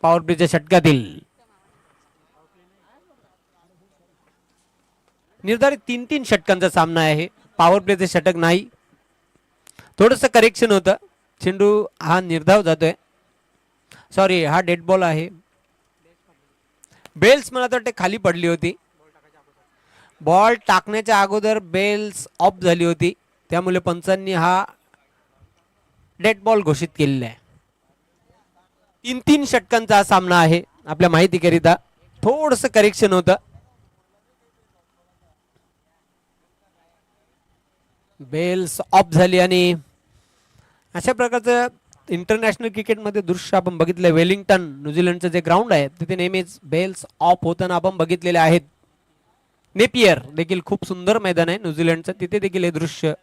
Power प्लेच्या षटकातील. निर्धारित 3-3 षटकांचा सामना आहे, पॉवर प्लेचे षटक नाही. थोडस करेक्शन होतं, चेंडू हा निर्धाव जातोय, सॉरी हा डेड बॉल आहे. बेल्स मला वाटते खाली पडली होती, बॉल टाकण्याच्या अगोदर बेल्स ऑफ झाली होती, त्यामुळे पंचांनी हा डेड बॉल घोषित केलेला आहे. 3-3 षटकांचा हा सामना आहे. आपल्या माहितीकरिता थोडस करेक्शन होतं. बेल्स ऑफ झाली आणि अशा प्रकारचं इंटरनॅशनल क्रिकेटमध्ये दृश्य आपण बघितलं. वेलिंग्टन न्यूझीलंडचं जे ग्राउंड आहे तिथे नेहमीच बेल्स ऑफ होताना आपण बघितलेले आहेत. नेपियर देखील खूप सुंदर मैदान आहे न्यूझीलंडचं, तिथे देखील हे दृश्य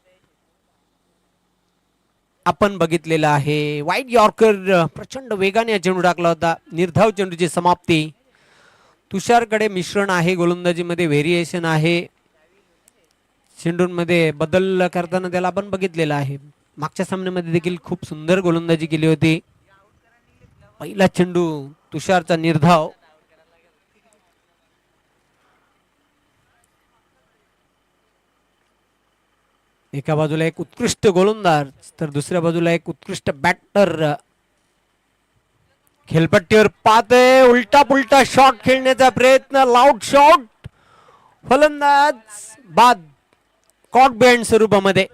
आपण बघितलेलं आहे. वाईड यॉर्कर प्रचंड वेगाने चेंडू टाकला होता, निर्धाव चेंडूची समाप्ती. तुषारकडे मिश्रण आहे, गोलंदाजीमध्ये व्हेरिएशन आहे, चेंडूंमध्ये बदल करताना त्याला आपण बघितलेलं आहे. मागच्या सामन्यामध्ये देखील खूप सुंदर गोलंदाजी केली होती. पहिला चेंडू तुषारचा निर्धाव. एका बाजूला एक उत्कृष्ट गोलंदाज तर दुसऱ्या बाजूला एक उत्कृष्ट बॅटर. खेळपट्टीवर पाहते, उलटा पुलटा शॉट खेळण्याचा प्रयत्न, लाऊड शॉट, फलंदाज बाद, कॉक बँड स्वरूपामध्ये.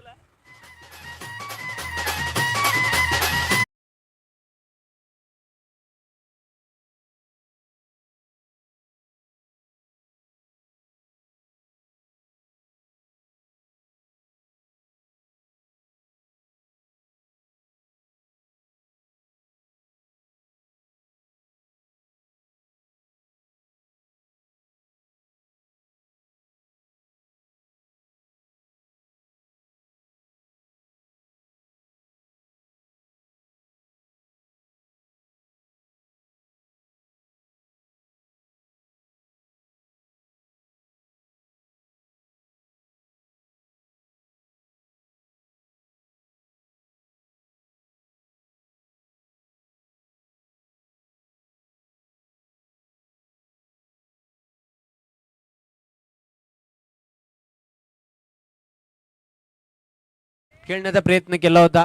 खेळण्याचा प्रयत्न केला होता.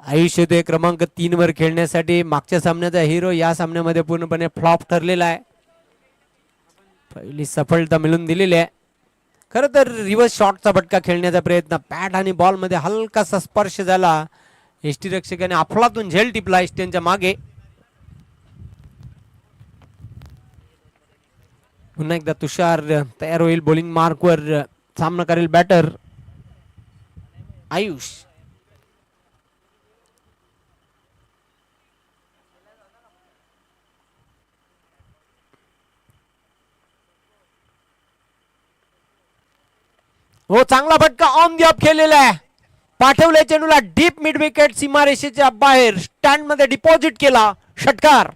आयुष्य ते क्रमांक 3 वर खेळण्यासाठी मागच्या सामन्याचा हिरो या सामन्यामध्ये पूर्णपणे फ्लॉप ठरलेला आहे. पहिली सफलता मिळून दिलेली आहे. खरं तर रिव्हर्स शॉटचा फटका खेळण्याचा प्रयत्न, पॅट आणि बॉल मध्ये हलकासा स्पर्श झाला, यष्टीरक्षकाने अफलातून झेल टिपला यष्ट्यांच्या मागे. पुन्हा एकदा तुषार तयार होईल, बॉलिंग मार्कवर सामना करेल बॅटर आयुष. हो, चांगला फटका ऑन दी ऑफ खेळलेला आहे, पाठवले चेंडूला डीप मिड विकेट सीमारेषेच्या बाहेर स्टँड मध्ये डिपॉझिट केला, षटकार.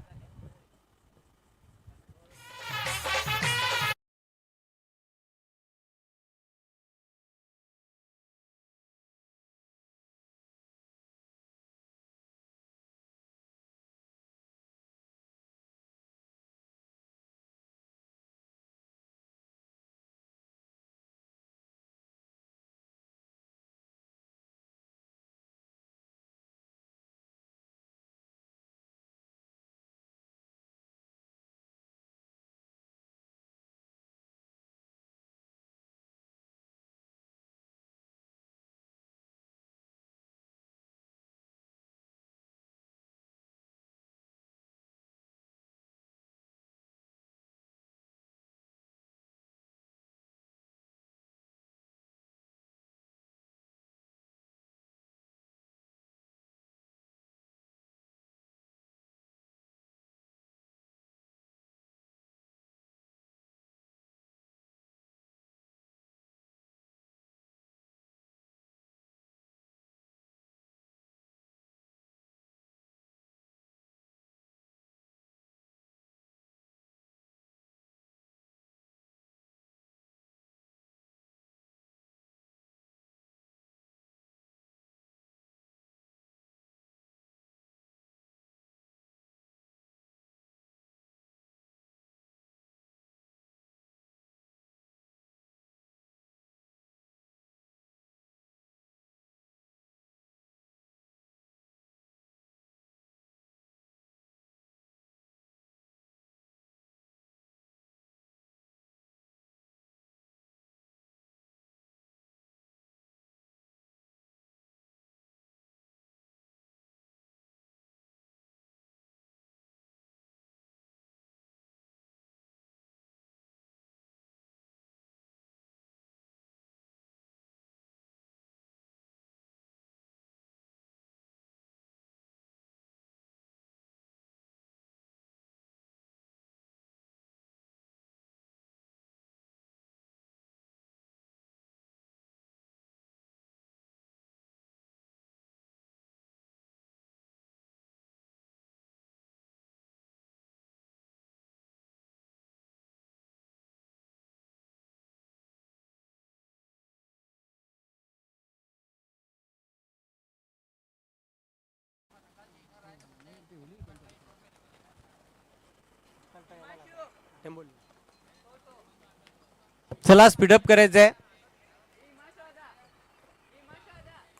चला स्पीडअप करायचंय.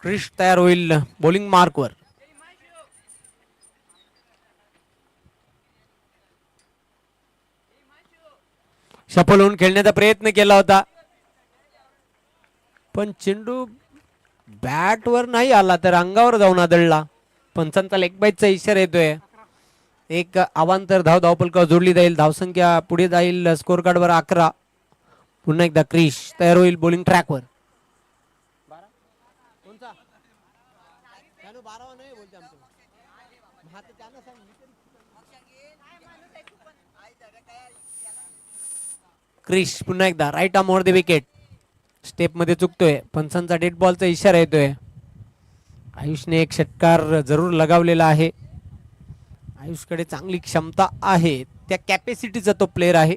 क्रिश तयार होईल बॉलिंग मार्कवर. सफल होऊन खेळण्याचा प्रयत्न केला होता पण चेंडू बॅटवर नाही आला तर अंगावर जाऊन आदळला. पंचांचा लेग बाईटचा इशारा येतोय. एक अवांतर धाव धावपलकावर जोडली जाईल. धावसंख्या पुढे जाईल स्कोर कार्डवर 11. पुन्हा एकदा क्रिश तयार होईल बॉलिंग ट्रॅकवर. क्रिश पुन्हा एकदा right arm over the wicket. Step मध्ये चुकतोय. पंचांचा डेड बॉलचा इशारा येतोय. आयुषने एक षटकार जरूर लगावलेला आहे. आयुषकडे चांगली क्षमता आहे. त्या कॅपॅसिटीचा तो प्लेअर आहे.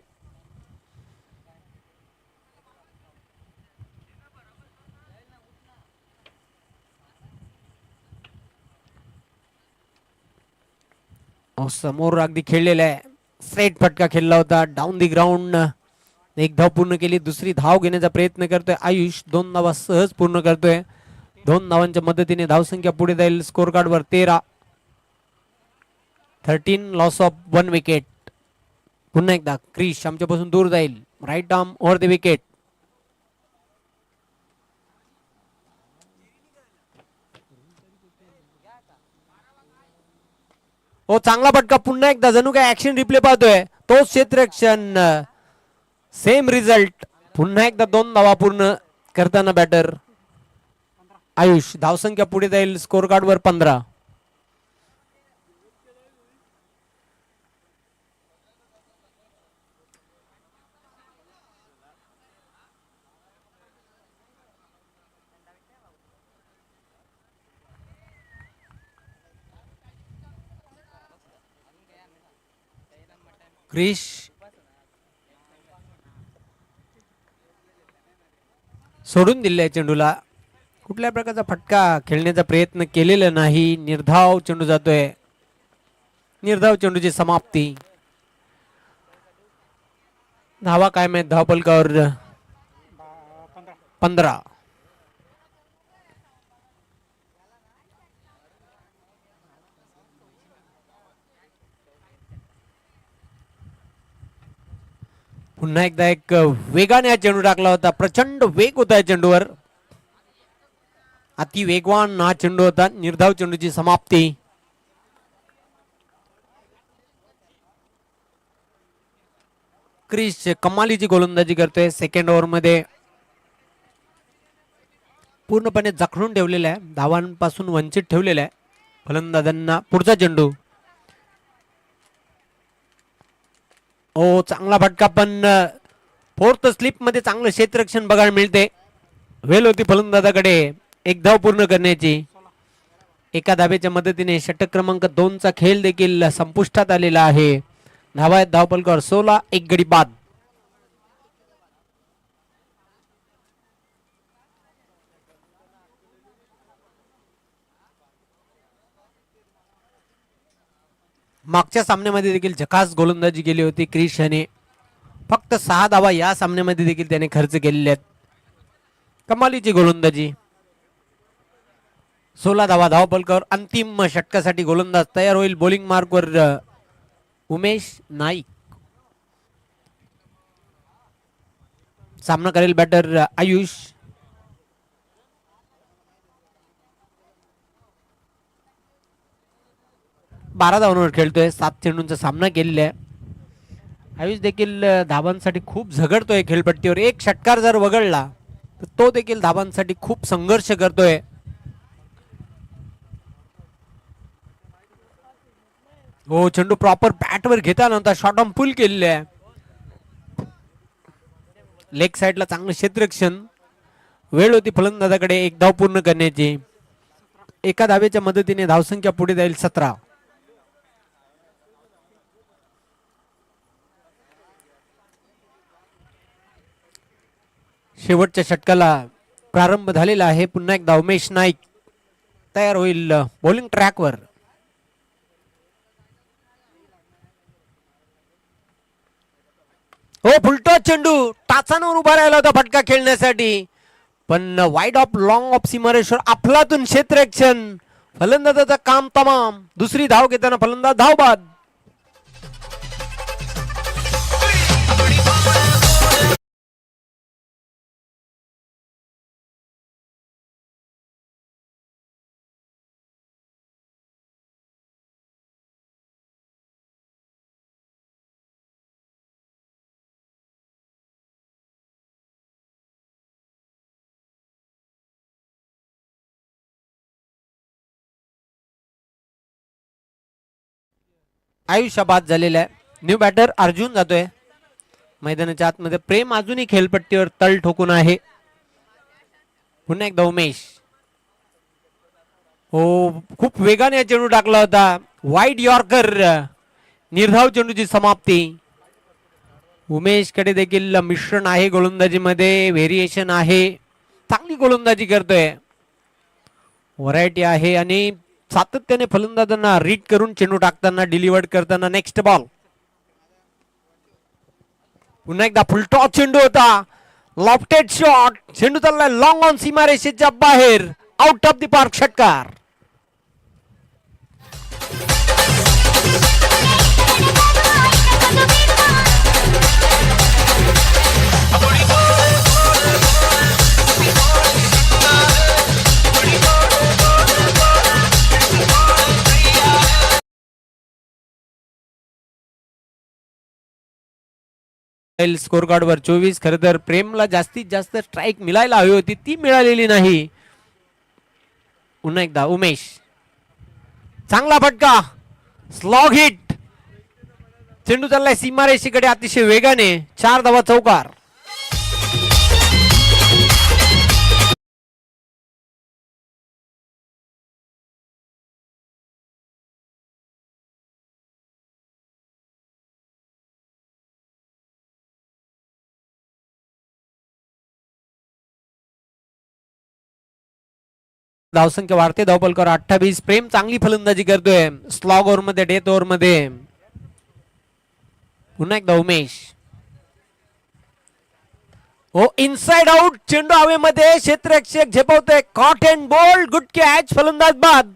समोर अगदी खेळलेला आहे. स्ट्रेट फटका खेळला होता डाऊन दी ग्राउंड. एक धाव पूर्ण केली. दुसरी धाव घेण्याचा प्रयत्न करतोय आयुष. 2 धावा सहज पूर्ण करतोय. 2 धावांच्या मदतीने धावसंख्या पुढे जाईल स्कोर कार्डवर 13. 13 लॉस ऑफ 1 विकेट. पुन्हा एकदा क्रिश आमच्यापासून दूर जाईल. Right arm over the wicket. हो चांगला फटका. पुन्हा एकदा जणू काय ऍक्शन रिप्ले पाहतोय. तोच क्षेत्ररक्षण. Same result. पुन्हा एकदा 2 धावा पूर्ण करताना बॅटर आयुष. धावसंख्या पुढे जाईल स्कोर कार्डवर 15. क्रिश सोडून दिलाय चेंडूला. कुठल्या प्रकारचा फटका खेळण्याचा प्रयत्न केलेला नाही. निर्धाव चेंडू जातोय. निर्धाव चेंडूची समाप्ती. धावा काय माहित धावपलकावर 15. पुन्हा एकदा एक वेगाने चेंडू टाकला होता. प्रचंड वेग होता या चेंडूवर. अति वेगवान हा चेंडू होता. निर्धाव चेंडूची समाप्ती. क्रिश कमालीची गोलंदाजी करतोय. सेकंड ओव्हर मध्ये पूर्णपणे जखडून ठेवलेला आहे. धावांपासून वंचित ठेवलेला आहे फलंदाजांना. पुढचा चेंडू. ओ चांगला फटका पण फोर्थ स्लिप मध्ये चांगलं क्षेत्ररक्षण बघायला मिळते. वेळ होती फलंदाजाकडे एक धाव पूर्ण करण्याची. एका धावेच्या मदतीने षटक क्रमांक 2 चा खेळ देखील संपुष्टात आलेला आहे. धावा धावपलकावर 16. एक गडी बाद. मागच्या सामन्यामध्ये देखील झकास गोलंदाजी केली होती क्रिश याने. फक्त 6 धावा या सामन्यामध्ये देखील त्याने खर्च केलेले आहेत. कमालीची गोलंदाजी. 16 धावा धावपलकावर. अंतिम षटकासाठी गोलंदाज तयार होईल बॉलिंग मार्कवर उमेश नाईक. सामना करेल बॅटर आयुष. बारा धावांवर खेळतोय. 7 चेंडूंचा सामना केलेला आहे. आयुष देखील धावांसाठी खूप झगडतोय खेळपट्टीवर. एक षटकार जर वगळला तर तो देखील धावांसाठी खूप संघर्ष करतोय. हो चेंडू प्रॉपर बॅटवर घेता नव्हता. शॉर्ट ऑन पुल केलेले आहे. लेग साइडला चांगलं क्षेत्ररक्षण. वेळ होती फलंदाजाकडे एक धाव पूर्ण करण्याची. एका धावेच्या मदतीने धावसंख्या पुढे जाईल 17. शेवटच्या षटकाला प्रारंभ झालेला आहे. पुन्हा एकदा उमेश नाईक तयार होईल बॉलिंग ट्रॅकवर. हो फुलटॉस चेंडू टाचांवर उभा राहिला होता फटका खेळण्यासाठी, पण वाईड ऑफ लॉंग ऑफ सीमारेश्वर अफलातून क्षेत्ररक्षण. फलंदाजाचं काम तमाम. दुसरी धाव घेताना फलंदाज धावबाद. आयुष्य बाद झालेलं आहे. न्यू बॅटर अर्जुन जातोय मैदानाच्या आतमध्ये. प्रेम अजूनही खेळपट्टीवर तळ ठोकून आहे. पुन्हा एकदा उमेश. हो खूप वेगाने चेंडू टाकला होता. Wide yorker. निर्धाव चेंडूची समाप्ती. उमेश कडे देखील मिश्रण आहे गोलंदाजीमध्ये, व्हेरिएशन आहे. चांगली गोलंदाजी करतोय. व्हरायटी आहे आणि सातत्याने फलंदाजांना रीड करून चेंडू टाकताना, डिलिव्हर्ड करताना. Next ball. पुन्हा एकदा फुलटॉस चेंडू होता. Lofted shot. चेंडू चाललाय लॉंग ऑन सीमारेषेच्या बाहेर. Out of the park. षटकार. स्कोर कार्ड वर 24. खरं तर प्रेमला जास्तीत जास्त स्ट्राईक मिळायला हवी होती, ती मिळालेली नाही. पुन्हा एकदा उमेश. चांगला फटका. Slog hit. चेंडू चाललाय सीमारेषेकडे अतिशय वेगाने. 4 धावा चौकार. धावसंख्या वाढते. धावपलकर 28. प्रेम चांगली फलंदाजी करतोय स्लॉग ओव्हर मध्ये, डेथ ओव्हर मध्ये. पुन्हा एकदा उमेश. हो इनसाइड आउट. चेंडू हवेमध्ये. क्षेत्ररक्षक झेपवतोय. Caught and bowled. Good catch. फलंदाज बाद.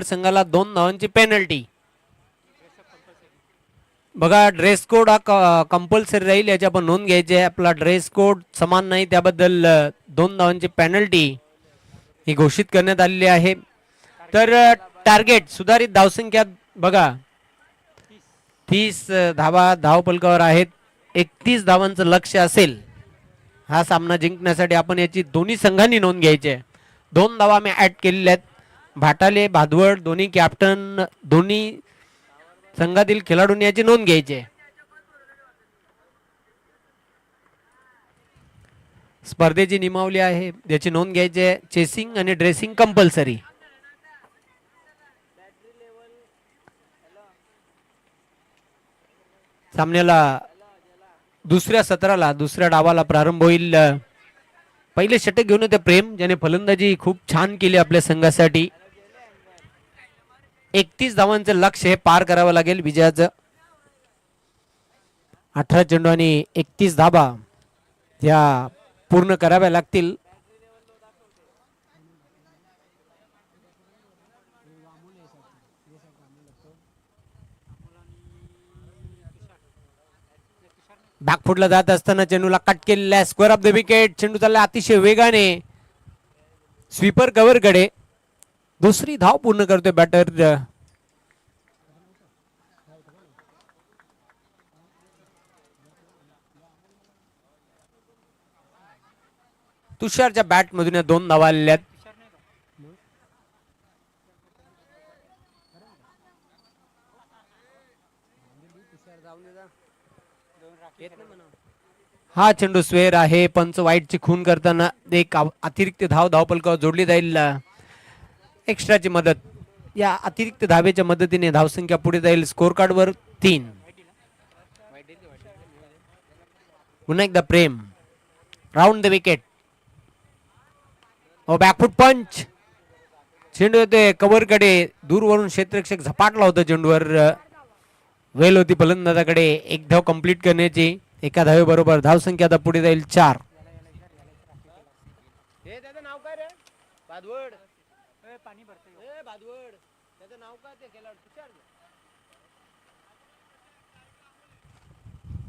संघाला 2 धावांची पेनल्टी. बघा ड्रेस कोड हा कंपल्सरी राहील, याची आपण नोंद घ्यायची आहे. आपला ड्रेस कोड समान नाही त्याबद्दल 2 धावांची पेनल्टी ही घोषित करण्यात आलेली आहे. तर टार्गेट सुधारित धावसंख्या बघा 30 धावा धावपलकावर आहेत. 31 धावांचं लक्ष्य असेल हा सामना जिंकण्यासाठी. आपण याची दोन्ही संघांनी नोंद घ्यायची आहे. 2 धावा आम्ही ऍड केलेल्या आहेत. भाटाले भादवड दोन्ही कॅप्टन दोन्ही संघातील खेळाडूंनी याची नोंद घ्यायची आहे. स्पर्धेची नियमावली आहे याची नोंद घ्यायची आहे. चेसिंग आणि ड्रेसिंग कंपल्सरी. सामन्याला दुसऱ्या सत्राला दुसऱ्या डावाला प्रारंभ होईल. पहिले षटक घेऊन येते प्रेम, ज्याने फलंदाजी खूप छान केली आपल्या संघासाठी. 31 धावांचं लक्ष्य हे पार करावं लागेल विजयाचं. 18 चेंडू आणि 31 धाबा या पूर्ण कराव्या लागतील. बॅकफुटला जात असताना चेंडूला कट केलेला स्क्वेअर ऑफ द विकेट. चेंडू चालला अतिशय वेगाने स्वीपर कव्हर कडे. दुसरी धाव पूर्ण करतोय बॅटर. तुषारच्या बॅट मधून 2 धावा आलेल्या आहेत. हा चेंडू स्वेअर आहे. पंच वाईटची खून करताना एक अतिरिक्त धाव धावपलकावर जोडली जाईल. एक्स्ट्राची मदत. या अतिरिक्त धावेच्या मदतीने धावसंख्या पुढे जाईल. स्कोर कार्ड वर 3. पुन्हा एकदा प्रेम राऊंड द विकेट. बॅकफुट पंच. चेंडू येतोय कव्हर कडे. दूरवरून क्षेत्ररक्षक झपाटला होता चेंडूवर. वेल होती फलंदाजाकडे एक धाव कंप्लीट करण्याची. एका धावेबरोबर धावसंख्या आता पुढे जाईल 4.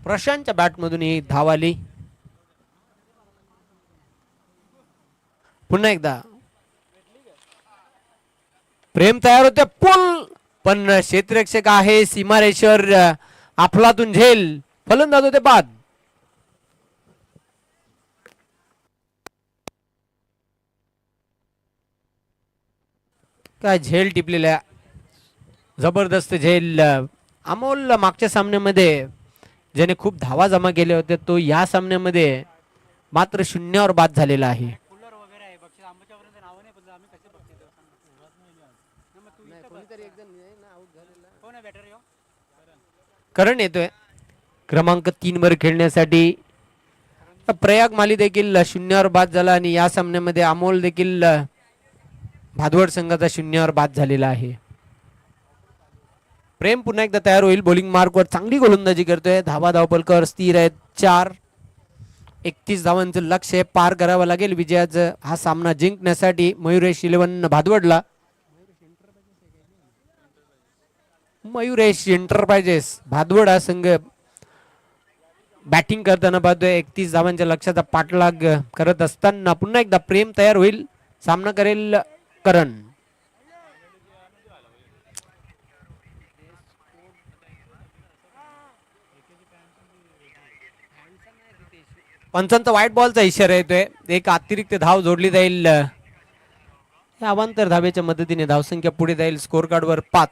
प्रशांतच्या बॅटमधून ही धाव आली. पुन्हा एकदा प्रेम तयार होते. पुल पण क्षेत्ररक्षक आहे सीमारेश्वर अफलातून झेल. फलंदाज होते बाद. काय झेल टिपलेल्या जबरदस्त झेल. अमोल मागच्या सामन्यामध्ये ज्याने खूप धावा जमा केले होते तो या सामन्यामध्ये मात्र 0वर बाद झालेला आहे. करण येतोय क्रमांक 3 वर खेळण्यासाठी. प्रयाग माली देखील 0वर बाद झाला आणि या सामन्यामध्ये अमोल देखील भादवड संघाचा 0वर बाद झालेला आहे. प्रेम पुन्हा एकदा तयार होईल. बॉलिंग मार्कवर चांगली गोलंदाजी करतोय. धावा धावपलकावर स्थिर आहेत 4. 31 धावांचं लक्ष्य पार करावं लागेल विजयाचं. हा सामना जिंकण्यासाठी मयुरेश 11 भादवडला. मयुरेश एंटरप्राइजेस भादवड हा संघ बॅटिंग करताना पाहतोय. 31 धावांच्या लक्ष्याचा पाठलाग करत असताना पुन्हा एकदा प्रेम तयार होईल. सामना करेल करण. पंचांचा व्हाईट बॉलचा इशारा येतोय. एक अतिरिक्त धाव जोडली जाईल. अवांतर धावेच्या मदतीने धावसंख्या पुढे जाईल. स्कोर कार्ड वर 5.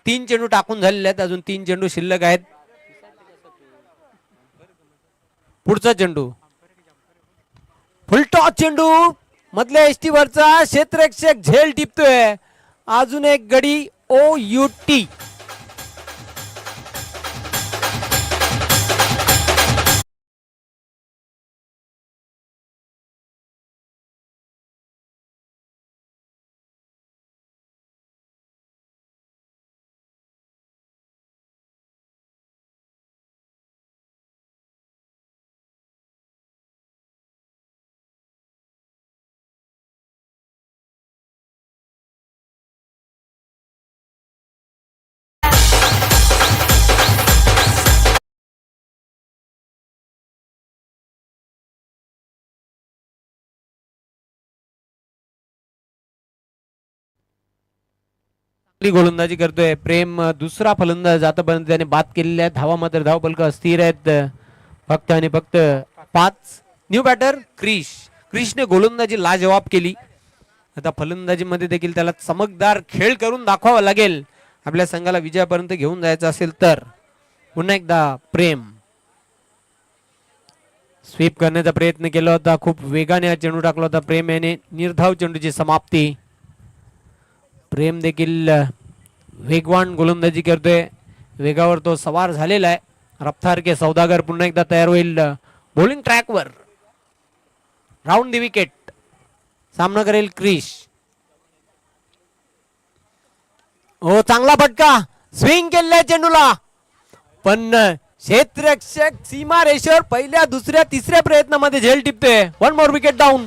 3 चेंडू टाकून झालेले आहेत. अजून 3 चेंडू शिल्लक आहेत. पुढचा चेंडू फुलटॉस चेंडू मधल्या एसटी वरचा क्षेत्ररक्षक झेल टिपतोय. अजून एक गडी OUT. गोलंदाजी करतोय प्रेम. दुसरा फलंदाज आतापर्यंत त्याने बाद केलेल्या धावा मात्र धावफलक स्थिर आहेत फक्त आणि फक्त 5. न्यू बॅटर क्रिशने गोलंदाजी लाजवाब केली. आता फलंदाजीमध्ये देखील त्याला चमकदार खेळ करून दाखवावा लागेल आपल्या संघाला विजयापर्यंत घेऊन जायचं असेल तर. पुन्हा एकदा प्रेम स्वीप करण्याचा प्रयत्न केला होता. खूप वेगाने चेंडू टाकला होता प्रेम याने. निर्धाव चेंडूची समाप्ती. प्रेम देखील वेगवान गोलंदाजी करतोय. वेगावर तो सवार झालेला आहे. रफ्तार के सौदागर पुन्हा एकदा तयार होईल बॉलिंग ट्रॅकवर. राऊंड दी विकेट. सामना करेल क्रिश. हो चांगला फटका. स्विंग केलेला चेंडूला पण क्षेत्ररक्षक सीमा रेषेवर पहिल्या दुसऱ्या तिसऱ्या प्रयत्नामध्ये झेल टिपते. 1 मोर विकेट डाऊन.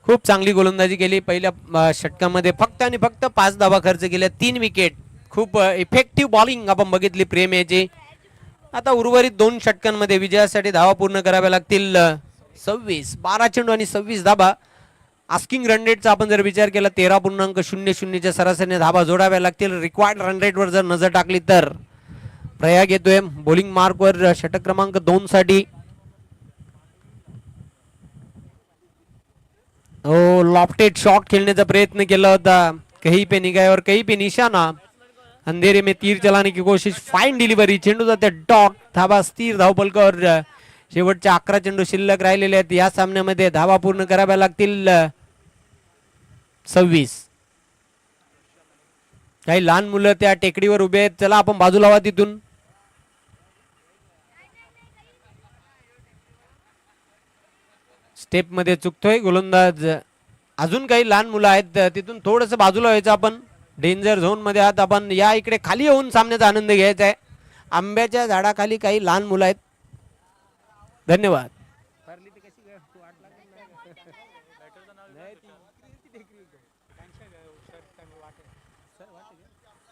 खूप चांगली गोलंदाजी केली पहिल्या षटकामध्ये. फक्त आणि फक्त 5 धावा खर्च केल्या. 3 विकेट. खूप इफेक्टिव्ह बॉलिंग आपण बघितली प्रेम याची. आता उर्वरित 2 षटकांमध्ये विजयासाठी धावा पूर्ण कराव्या लागतील. 26 12 चेंडू आणि 26 धावा. आस्किंग रन रेटचा आपण जर विचार केला 13.00च्या सरासरीने धावा जोडाव्या लागतील. रिक्वायर्ड रन रेटवर जर नजर टाकली तर प्रयाग येतोय बॉलिंग मार्कवर षटक क्रमांक 2 साठी. हो लॉफ्टेड शॉट खेळण्याचा प्रयत्न केला होता. कहीं पे निगाह और कहीं पे निशाना. अंधेरे में तीर चलाने की कोशिश. Fine delivery. चेंडू जाते डॉट. धावा स्थिर धावफलकावर. शेवटच्या 11 चेंडू शिल्लक राहिलेले आहेत या सामन्यामध्ये. धावा पूर्ण कराव्या लागतील 26. काही लहान मुलं त्या टेकडीवर उभे आहेत. चला आपण बाजूला व्हा तिथून. स्टेप मध्ये चुकतोय गोलंदाज. अजून काही लहान मुलं आहेत तिथून थोडंसं बाजूला व्हायचं आपण. डेंजर झोन मध्ये आहात आपण. या इकडे खाली येऊन सामन्याचा आनंद घ्यायचा आहे. आंब्याच्या झाडाखाली काही लहान मुलं आहेत. धन्यवाद.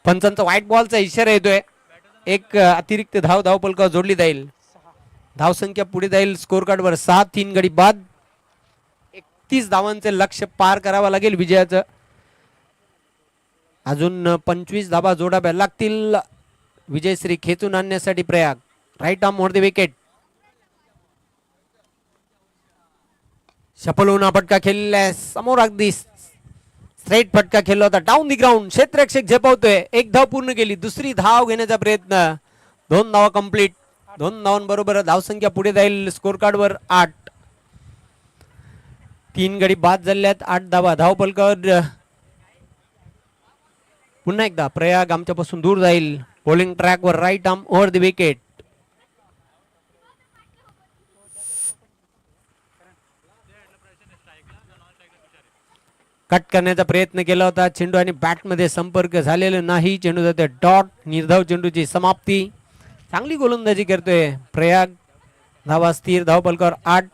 पंचांचा व्हाईट बॉलचा इशारा येतोय. एक अतिरिक्त धावफलकावर जोडली जाईल. धावसंख्या पुढे जाईल स्कोर कार्डवर. 6-3 गडी बाद. 31 धावांचे लक्ष्य पार करावं लागेल विजयाचं. अजून 25 धावा जोडाव्या लागतील विजयश्री खेचून आणण्यासाठी Prayag. Right arm over the wicket. सफल होऊन फटका खेळलेला समोर अगदी स्ट्रेट फटका खेळला होता. Down the ground. क्षेत्ररक्षक झेपावतोय. 1 धाव पूर्ण केली. दुसरी धाव घेण्याचा प्रयत्न. 2 धावा कंप्लीट. 2 धावांबरोबर धावसंख्या पुढे जाईल स्कोर कार्डवर 8. 3 गडी बाद झाल्यात. 8 धावा धावफलकावर. पुन्हा एकदा प्रयाग आमच्यापासून दूर जाईल बॉलिंग ट्रॅकवर. Right arm over the wicket. Cut करण्याचा प्रयत्न केला होता. चेंडू आणि बॅट मध्ये संपर्क झालेला नाही. चेंडू जाते डॉट. निर्धाव चेंडूची समाप्ती. चांगली गोलंदाजी करतोय प्रयाग. धावा स्थिर धावफलकावर 8.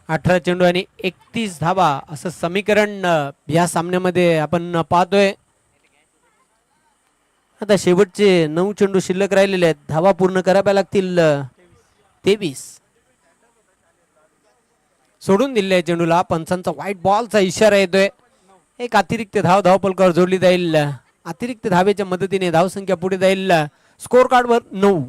18 चेंडू आणि 31 धावा असं समीकरण या सामन्यामध्ये आपण पाहतोय. आता शेवटचे 9 चेंडू शिल्लक राहिलेले आहेत. धावा पूर्ण कराव्या लागतील 23. सोडून दिलेल्या चेंडूला पंचांचा व्हाईट बॉलचा इशारा येतोय. एक अतिरिक्त धावफलकावर जोडली जाईल. अतिरिक्त धावेच्या मदतीने धावसंख्या पुढे जाईल स्कोर कार्डवर 9.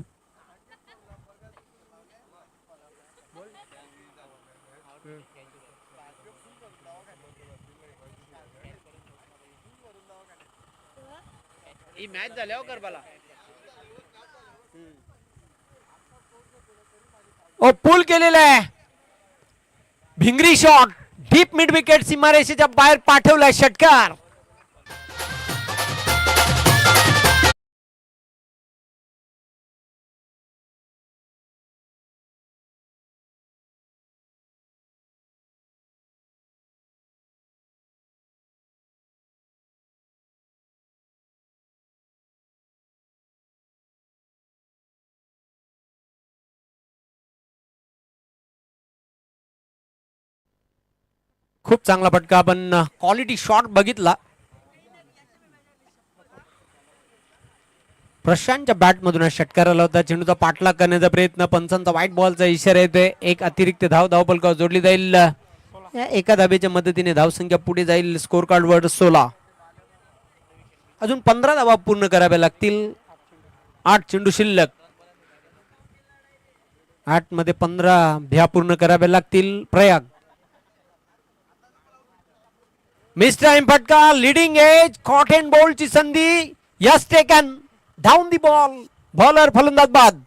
ही मॅच झाल्यावर करबाला ओ पुल केलेला आहे. भिंगरी शॉट डीप मिड विकेट सीमारेषेच्या बाहेर पाठवलाय षटकार. खूप चांगला फटका, पण क्वालिटी शॉट बघितला. प्रशांतच्या बॅटमधून षटकाराला होता. चेंडूचा पाठलाग करण्याचा प्रयत्न, पंचांचा व्हाईट बॉलचा इशारा येतोय. एक अतिरिक्त धावपलकावर जोडली जाईल. या एका धाबेच्या मदतीने धावसंख्या पुढे जाईल. स्कोर कार्ड वर 16. अजून 15 धावा पूर्ण कराव्या लागतील. 8 चेंडू शिल्लक. 8 मध्ये 15 भ्या पूर्ण कराव्या लागतील. प्रयाग मिस टाइम फटका, लीडिंग एज, कॉट अँड बॉलची संधी. Yes taken, down the ball. Bowler फलंदाज बाद.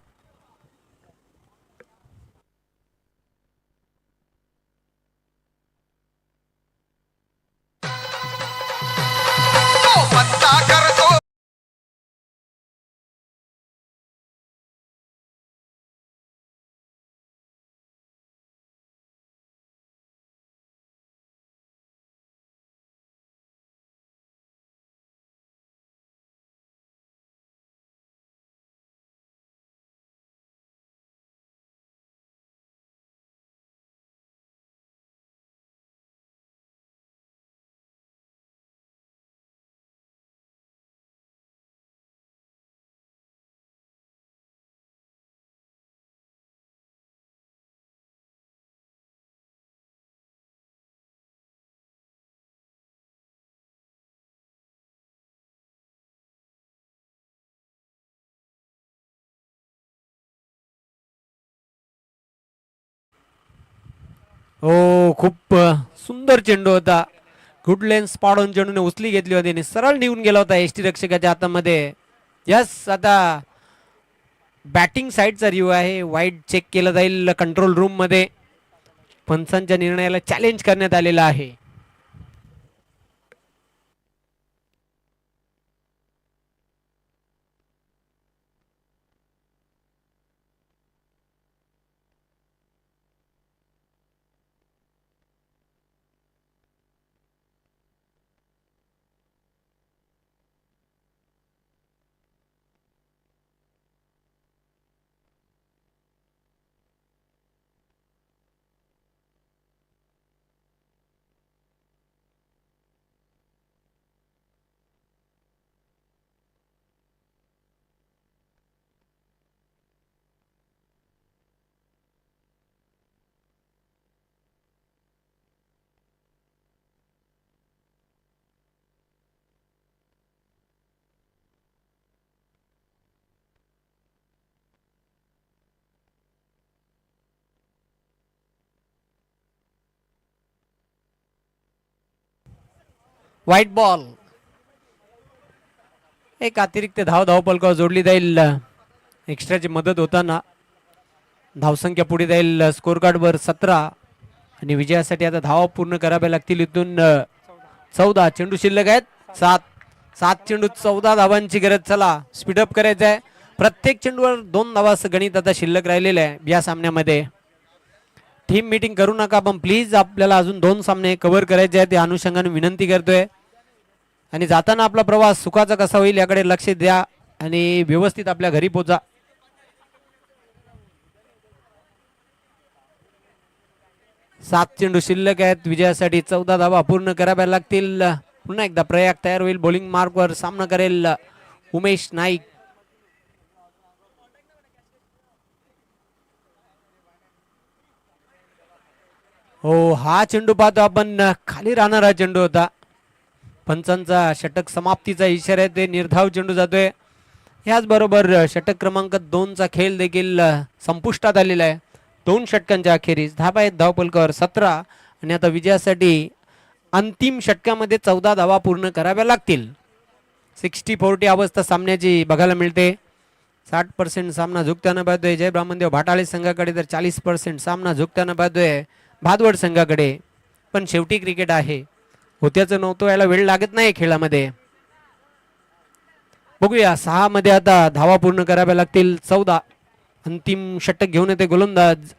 हो, खूप सुंदर चेंडू होता. गुड लेन्स पाडून चेंडूने उचली घेतली होती आणि सरळ निघून गेला होता एसटी रक्षकाच्या हातामध्ये. यस, आता बॅटिंग साइडचा रिव्ह्यू आहे. वाईड चेक केला जाईल कंट्रोल रूम मध्ये. पंचांच्या निर्णयाला चॅलेंज करण्यात आलेला आहे. White ball. एक अतिरिक्त धावपलकावर जोडली जाईल. एक्स्ट्राची मदत होताना धावसंख्या पुढे जाईल स्कोर कार्ड वर 17 आणि विजयासाठी आता धावा पूर्ण कराव्या लागतील. इथून 14 चेंडू शिल्लक आहेत. 7 चेंडू 14 धावांची गरज. चला स्पीडअप करायचं आहे. प्रत्येक चेंडूवर 2 धावांचं गणित आता शिल्लक राहिलेलं आहे या सामन्यामध्ये. टीम मीटिंग करू नका, पण प्लीज आपल्याला अजून 2 सामने कव्हर करायचे आहेत. त्या अनुषंगाने विनंती करतोय. आणि जाताना आपला प्रवास सुखाचा कसा होईल याकडे लक्ष द्या आणि व्यवस्थित आपल्या घरी पोहोचा. सात चेंडू शिल्लक आहेत. विजयासाठी 14 धावा पूर्ण कराव्या लागतील. पुन्हा एकदा प्रयाग तयार होईल. बॉलिंग मार्कवर सामना करेल उमेश नाईक. हो, हा चेंडू पाहतो आपण. खाली राहणारा चेंडू होता. पंचांचा षटक समाप्तीचा इशारा आहे. ते निर्धाव चेंडू जातोय. याचबरोबर षटक क्रमांक 2 चा खेळ देखील संपुष्टात आलेला आहे. 2 षटकांच्या अखेरीस धावा आहेत धावपलकावर 17 आणि आता विजयासाठी अंतिम षटकामध्ये 14 धावा पूर्ण कराव्या लागतील. 60-40 अवस्था सामन्याची बघायला मिळते. 60% सामना झुकताना पाहतोय जय ब्राह्मणदेव भाटाळे संघाकडे, तर 40% सामना झुकताना पाहतोय भादवड संघाकडे. पण शेवटी क्रिकेट आहे. होत्याचं नव्हतं याला वेळ लागत नाही खेळामध्ये. बघूया 6 मध्ये आता धावा पूर्ण कराव्या लागतील. 14 अंतिम षटक घेऊन येते गोलंदाज.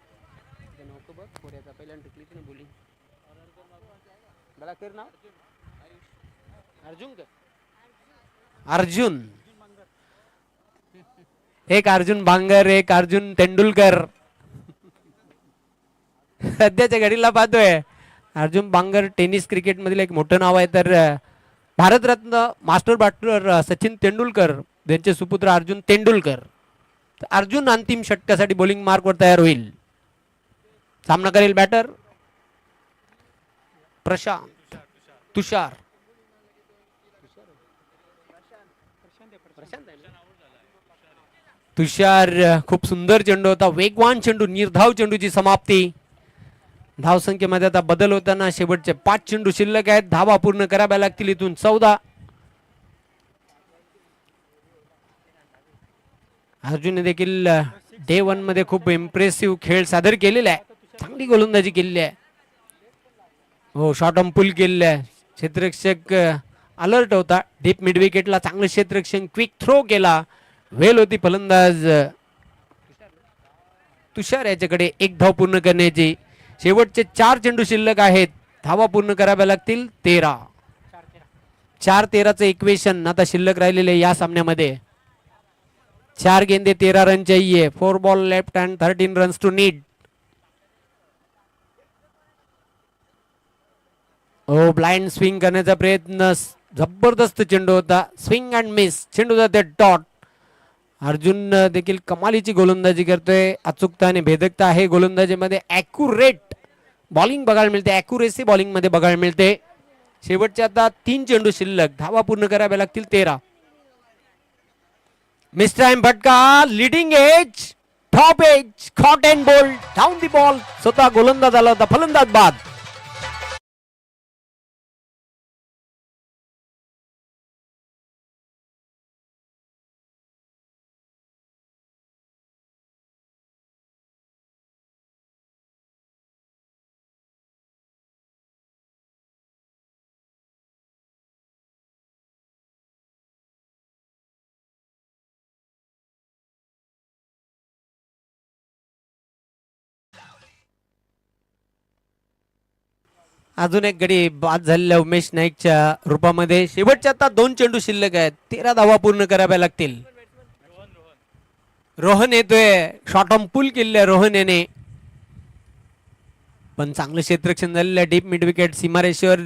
अर्जुन, एक अर्जुन बांगर, एक अर्जुन तेंडुलकर. सध्याच्या घडीला पाहतोय अर्जुन बांगर टेनिस क्रिकेट मधील एक मोठं नाव आहे. तर भारतरत्न मास्टर बॅटर सचिन तेंडुलकर यांचे सुपुत्र अर्जुन तेंडुलकर. अर्जुन अंतिम षटकासाठी बॉलिंग मार्कवर तयार होईल. सामना करेल बॅटर प्रशांत. तुषार तुषार खूप सुंदर चेंडू होता. वेगवान चेंडू, निर्धाव चेंडूची समाप्ती. धाव संख्येमध्ये आता बदल होताना शेवटचे 5 चेंडू शिल्लक आहेत. धावा पूर्ण कराव्या लागतील इथून 14. अर्जुनने देखील डे 1 मध्ये खूप इम्प्रेसिव्ह खेळ सादर केलेला आहे. चांगली गोलंदाजी केलेली आहे. हो, शॉर्ट ऑन पुल केलेला आहे. क्षेत्ररक्षक अलर्ट होता. डीप मिड विकेटला चांगलं क्षेत्ररक्षण, क्विक थ्रो केला. वेल होती फलंदाज तुषार याच्याकडे एक धाव पूर्ण करण्याची. शेवटचे 4 चेंडू शिल्लक आहेत. धावा पूर्ण कराव्या लागतील 13. 4-13चं इक्वेशन आता शिल्लक राहिलेले या सामन्यामध्ये. 4 गेंदे 13 रन चाहिए. 4 ball left and 13 runs to need. ओ, ब्लाइंड स्विंग करण्याचा प्रयत्न. जबरदस्त चेंडू होता. Swing and miss. चेंडू जाते डॉट. अर्जुन देखील कमालीची गोलंदाजी करतोय. अचूकता आणि भेदकता आहे गोलंदाजीमध्ये. ॲक्युरेट बॉलिंग बघायला मिळते. ॲक्युरेसी बॉलिंग मध्ये बघायला मिळते. शेवटचे आता 3 चेंडू शिल्लक. धावा पूर्ण कराव्या लागतील 13. मिस्टर टाइम फटका. Leading edge, top edge, caught and bowled, down the ball. स्वतः गोलंदाज आला होता, फलंदाज बाद. अजून एक गडी बाद झालेल्या उमेश नाईकच्या रूपामध्ये. शेवटच्या आता 2 चेंडू शिल्लक आहेत. 13 धावा पूर्ण कराव्या लागतील. रोहन येतोय. शॉर्ट ऑन पुल केलेल्या रोहन याने, पण चांगलं क्षेत्ररक्षण झालेलं आहे. डीप मिड विकेट सीमारेषेवर.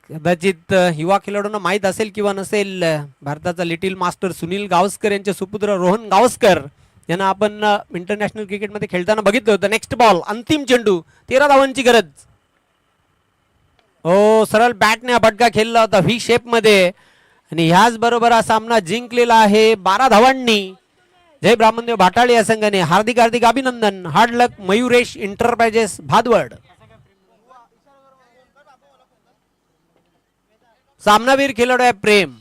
कदाचित युवा खेळाडूंना माहीत असेल किंवा नसेल, भारताचा लिटिल मास्टर सुनील गावस्कर यांचे सुपुत्र रोहन गावस्कर यांना आपण इंटरनॅशनल क्रिकेटमध्ये खेळताना बघितलं होतं. नेक्स्ट बॉल, अंतिम चेंडू. 13 धावांची गरज. हो, सरळ बॅटने फटका खेळला होता व्ही शेप मध्ये आणि ह्याच बरोबर हा सामना जिंकलेला आहे 12 धावांनी. जय ब्राह्मणदेव भाटाळे या संघाने हार्दिक हार्दिक अभिनंदन. हार्ड लक मयुरेश एंटरप्राइजेस भादवड. सामनावीर खेळाडू आहे प्रेम.